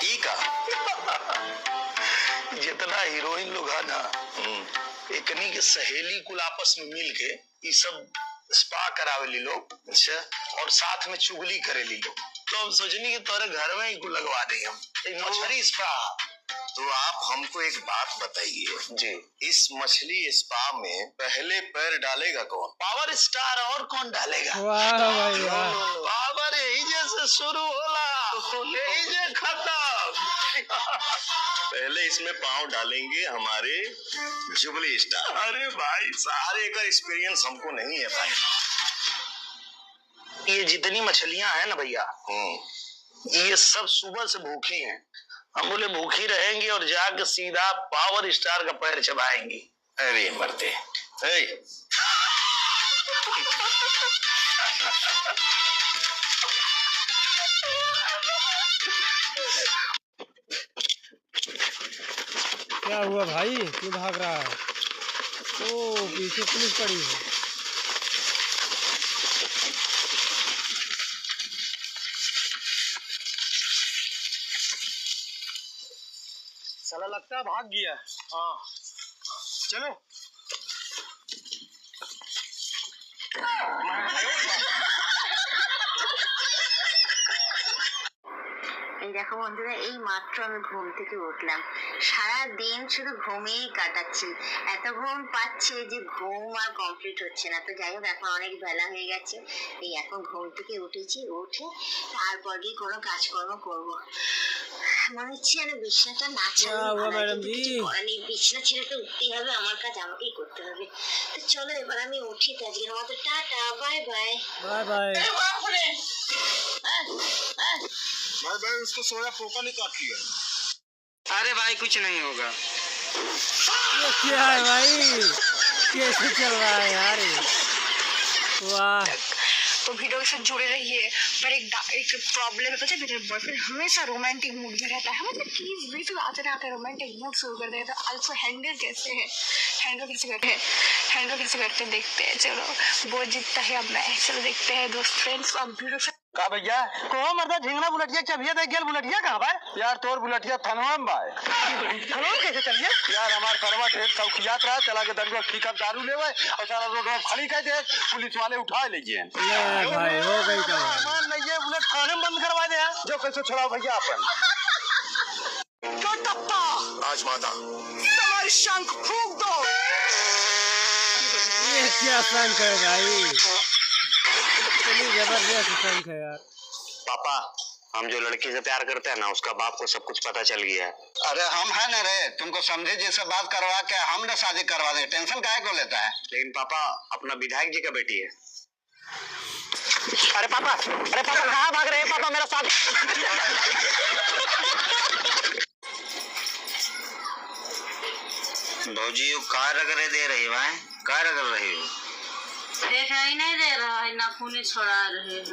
ई का जितना हीरोइन लोग है ना, एकनी के सहेली कुल आपस में मिल के ये सब स्पा करावे लोग। अच्छा। और साथ में चुगली करे लोग। तो हम सोचनी कि तोरे घर में ही कुल लगवा दें हम मछली स्पा। तो आप हमको एक बात बताइए जी, इस मछली स्पा में पहले पैर डालेगा कौन? पावर स्टार और कौन डालेगा? वाह भाई वाह। पावर यही जैसे शुरू होला यही जे खत्म। पहले इसमें पाँव डालेंगे हमारे जुबली स्टार। अरे भाई सारे का एक्सपीरियंस हमको नहीं है भाई। ये जितनी मछलियां हैं ना भैया, ये सब सुबह से भूखी हैं। हम बोले भूखी रहेंगी और जाके सीधा पावर स्टार का पैर चबाएंगी। अरे मरते क्या हुआ भाई, क्यों भाग रहा है? ओ पीछे पुलिस पड़ी है। साला लगता है भाग गया। हाँ चलो। এই দেখো বন্ধুরা, এই মাত্র আমি ঘুম থেকে উঠলাম। সারা দিন শুধু ঘুমিয়েই কাটাচ্ছি, এত ঘুম পাচ্ছে যে ঘুম আর কমপ্লিট হচ্ছে না। তো যাই হোক, এখন অনেক বেলা হয়ে গেছে। এই এখন ঘুম থেকে উঠেছি, উঠে তারপর গিয়ে কোনো কাজকর্ম করব। মনে হচ্ছে যেন বিছানাটা না ছেড়ে বিছানা ছেড়ে তো উঠতেই হবে, আমার কাজ আমাকেই করতে হবে। তো চলো এবার আমি উঠি, আজকের মতো tata, bye bye. Bye bye. भाई भाई उसको सोया पोका नहीं काटती है। अरे भाई कुछ नहीं होगा। ये क्या है भाई, कैसे चल रहा है यार? वाह। तो वीडियो के साथ जुड़े रहिए। पर एक प्रॉब्लम है, पता है मेरे बॉयफ्रेंड हमेशा रोमांटिक मूड में रहता है। मतलब प्लीज वीडियो आते ना आते रोमांटिक मूड शुरू कर देता है। आल्सो हैंडल कैसे करते हैं देखते हैं। चलो वो जीतता है अब मैं। चलो देखते हैं दोस्त फ्रेंड्स। अब वीडियो का भैया को मरदा झिंगना बुलेटिया चबिया दे गेल बुलेटिया कहां भाई? यार तोर बुलेटिया थनवा में भाई। थनवा कैसे चलिए यार? हमार करवा ढेर चौकियात रहा, चला के दरगो ठीकब दारू लेवे और सारा रोड में खाली कर दे, पुलिस वाले उठा ले गए। भाई हो गई क्या? मान नहीं ये बुलेट खाने में बंद करवा दे जो कैसे छुड़ाओ भैया अपन। टप्पा आज माता तुम्हारी शंख फूंक दो। ये क्या शंख है भाई? जबरदस्त शंख है यार। पापा हम जो लड़की से प्यार करते हैं ना, उसका बाप को सब कुछ पता चल गया है। अरे हम है ना रे, तुमको समझे जैसे बात करवा के हम ना शादी करवा दे, टेंशन काहे को लेता है? लेकिन पापा अपना विधायक जी का बेटी है। अरे पापा कहाँ भाग रहे हैं? पापा मेरा साथ। भौजी कार रगड़े दे रही है, कार रगड़ रही हो? दिखाई नहीं दे रहा है, नाखून छोड़ा रहे हैं।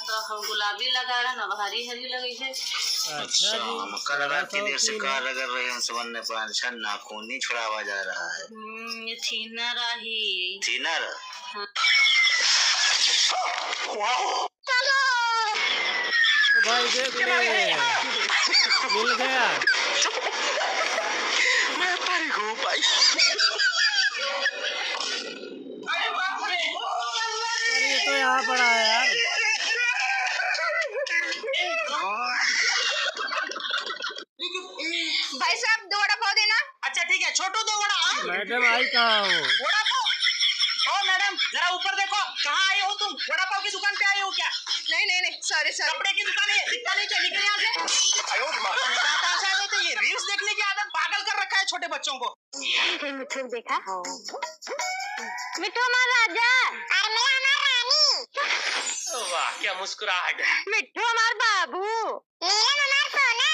तो हम गुलाबी लगा रहे ना, हरी लगी है। अच्छा कल रात की देर से कार रगड़ रहे हैं, सबने अच्छा नाखून नहीं छुड़ावा जा रहा है। ये थीनर ही थीनर। भाई देख ले, मिल गया। मैं पर हूँ भाई। ये तो यहाँ पड़ा है यार। भाई साहब 2 वड़ा पाव देना। अच्छा ठीक है, छोटू 2 वड़ा। मैडम आई कहाँ हो? वड़ा पाव। ओ मैडम जरा ऊपर देखो, कहाँ आई हो तुम? वड़ा पाव की दुकान पे आई हो क्या? नहीं सॉरी। कपड़े की दुकान है, दिखता नहीं क्या? निकल यहाँ से। कहाँ से आए हो? तो ये रील्स देखने की आदत पागल कर रखा है छोटे बच्चों को। मिठू देखा, मिठू हमारा राजा और मैं हमारा रानी। वाह क्या मुस्कुराहट है। मिठू हमारा बाबू, नीलम हमारा सोना।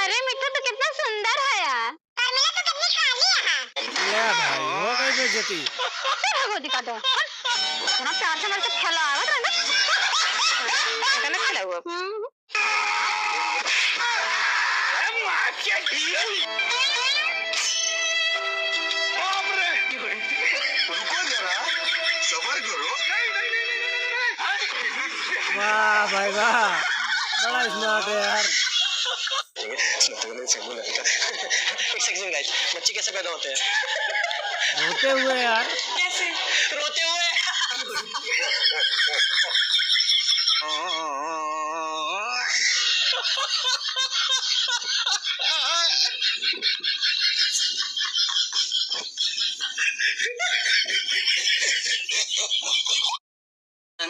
अरे मिठू तो कितना सुंदर है यार। पर मेरा तो कितनी खाली है। ले भाई हो गई बेइज्जती। भगो दिखा दो। इतना प्यार से मेरे से खेला है ना। खेला हुआ। रुको जरा, सबर करो। वाह भाई वाह, बड़ा स्मार्ट है यार। एक सेकंड गाइस, बच्चे कैसे पैदा होते हैं? रोते हुए यार। कैसे? रोते हुए।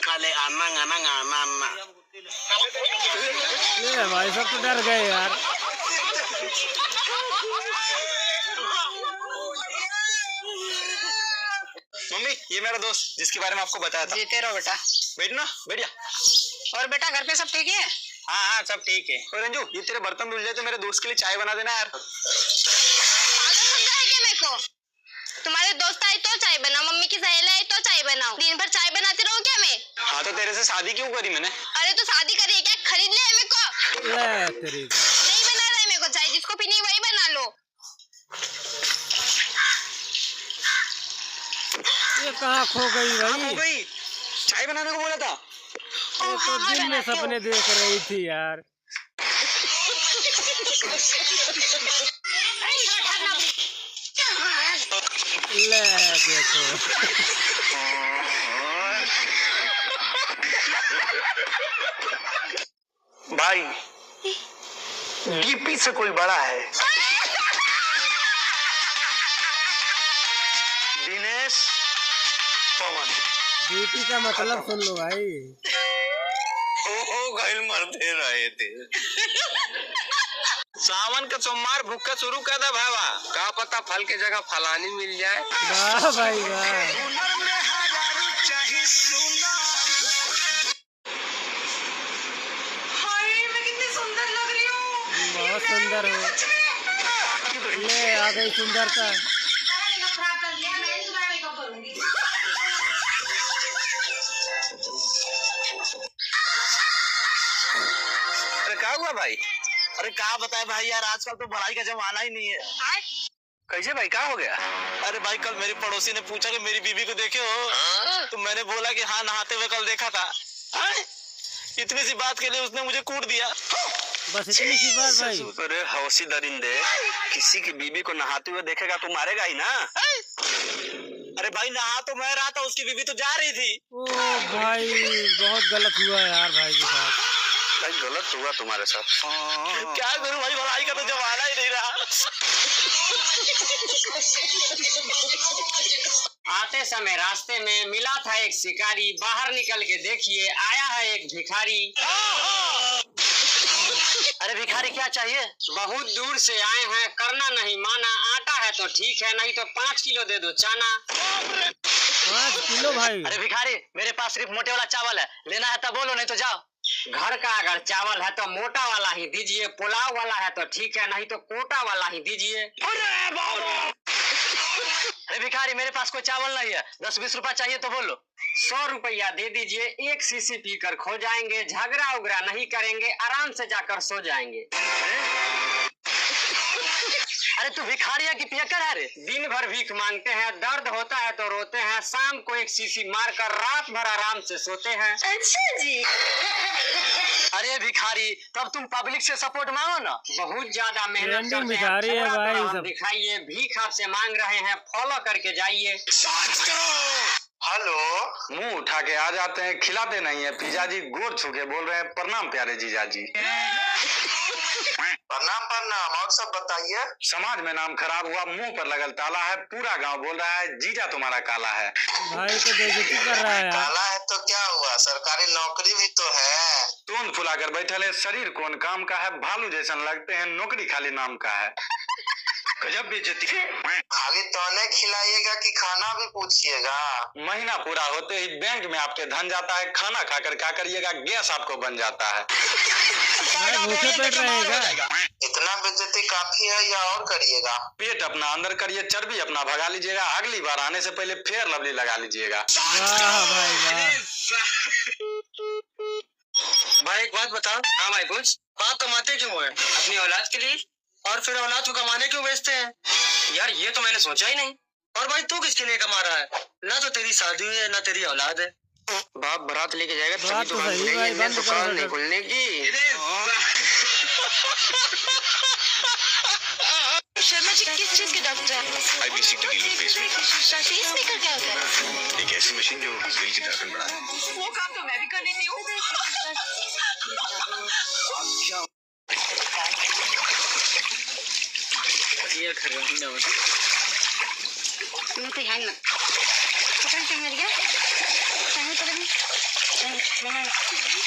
Kali amang amang amang. ये भाई सब तो डर गए यार। मम्मी, ये मेरा दोस्त जिसके बारे में आपको बताया था। जीते रहो बेटा। बैठना, बढ़िया। और बेटा घर पे सब ठीक है? हाँ हाँ, सब ठीक है। और रंजू, ये तेरे बर्तन धुल जाए तो मेरे दोस्त के लिए चाय बना देना यार। पागल समझा है क्या मेरे को? तुम्हारे दोस्त आए तो चाय बनाओ, मम्मी की सहेली आई तो चाय बनाओ, दिन भर चाय बनाती रहूं क्या मैं? हाँ, तो तेरे से शादी क्यों करी मैंने? अरे तो शादी करी है क्या? खरीद ले मेरे को। ले तेरी को। नहीं बना रहा है मेरे को चाय, जिसको पीनी वही बना लो। ये कहाँ खो गई हो भाई? गई, चाय बनाने को बोला था। ये तो दिन में सपने देख रही थी यार। ले देखो। भाई, डीपी से कोई बड़ा है। दिनेश पवन। डीपी का मतलब सुन लो भाई। घायल मरते रहे थे। सावन का सोमवार भूखा शुरू कर दे भावा, का पता फल के जगह फलानी मिल जाए। वाह भाई वाह, हाय मैं कितनी सुंदर लग रही हूँ। बहुत सुंदर हो। ले आ गई सुंदरता। अरे क्या हुआ भाई? अरे क्या बताए भाई यार, आजकल तो पढ़ाई का जमाना ही नहीं है। कैसे भाई, क्या हो गया? अरे भाई, कल मेरी पड़ोसी ने पूछा कि मेरी बीबी को देखे हो? तो मैंने बोला कि हाँ, नहाते हुए कल देखा था। इतनी सी बात के लिए उसने मुझे कूट दिया। बस इतनी सी बात भाई। अरे हौसी दरिंदे, किसी की बीबी को नहाते हुए देखेगा तो मारेगा ही ना। अरे भाई, नहा तो मैं रहा था, उसकी बीबी तो जा रही थी। ओ भाई, बहुत गलत हुआ यार भाई के साथ। भाई गलत हुआ तुम्हारे साथ। क्या करूं भाई, पढ़ाई का तो जमाना ही नहीं रहा। आते समय रास्ते में मिला था एक शिकारी, बाहर निकल के देखिए आया है एक भिखारी। अरे भिखारी, क्या चाहिए? बहुत दूर से आए हैं, करना नहीं माना, आटा है तो ठीक है, नहीं तो 5 किलो दे दो चाना। 5 किलो भाई? अरे भिखारी, मेरे पास सिर्फ मोटे वाला चावल है, लेना है तो बोलो, नहीं तो जाओ। घर का अगर चावल है तो मोटा वाला ही दीजिए, पुलाव वाला है तो ठीक है, नहीं तो कोटा वाला ही दीजिए। अरे भिखारी, मेरे पास कोई चावल नहीं है, 10-20 रुपया चाहिए तो बोलो। 100 रुपया दे दीजिए, 1 सीसी पीकर खो जाएंगे, झगड़ा उगड़ा नहीं करेंगे, आराम से जाकर सो जाएंगे। अरे तू भिखारी है कि पियक्कर है रे? दिन भर भीख मांगते हैं, दर्द होता है तो रोते हैं, शाम को 1 सीसी मारकर रात भर आराम से सोते हैं। अच्छा जी। अरे भिखारी, तब तुम पब्लिक से सपोर्ट मांगो ना। बहुत ज्यादा मेहनत ट्रेंडिंग करते हैं, भिखारी है थोड़ा भाई तो हम सब। दिखाइए, भीख आपसे मांग रहे हैं, फॉलो करके जाइए। हेलो, मुंह उठा के आ जाते हैं, खिलाते नहीं है। पिजा जी गोर छू के बोल रहे हैं, प्रणाम प्यारे जीजा जी। प्रणाम प्रणाम, और सब बताइए। समाज में नाम खराब हुआ, मुंह पर लगल ताला है, पूरा गांव बोल रहा है जीजा तुम्हारा काला है। भाई तो बेइज्जती कर रहा है यार। काला है तो क्या हुआ, सरकारी नौकरी भी तो है। तोंद फुलाकर बैठे है, शरीर कौन काम का है, भालू जैसन लगते हैं, नौकरी खाली नाम का है। गजब बेइज्जती। खाली तौने खिलाइएगा कि खाना भी पूछिएगा? महीना पूरा होते ही बैंक में आपके धन जाता है, खाना खाकर क्या करिएगा, गैस आपको बन जाता है। भाई भूखे पेट रहेगा। इतना बेइज्जती काफी है या और करिएगा? पेट अपना अंदर करिए, चर्बी अपना भगा लीजिएगा, अगली बार आने से पहले फेयर लवली लगा लीजिएगा। वाह भाई वाह। भाई एक बात बताओ। हाँ भाई पूछ। बाप कमाते क्यों है? अपनी औलाद के लिए। और फिर औलाद को कमाने क्यों बेचते हैं? यार ये तो मैंने सोचा ही नहीं। और भाई तू किसके लिए कमा रहा है? ना तो तेरी शादी हुई है, ना तेरी औलाद है। बाप बारात लेके जाएगा तभी बात तो दुकान सही भाई, खुलेगी, बंद करो दुकान नहीं शटर। खुलने की। शर्मा जी किस चीज के डॉक्टर हैं? आई बेसिकली दिल पेसमेकर, पेसमेकर क्या होता है? एक ऐसी मशीन जो दिल की धड़कन बढ़ाती है। वो काम तो मैं भी कर लेती हूँ। Ini tuh yang bukan cengar ya, cengar tuh kan, cengar.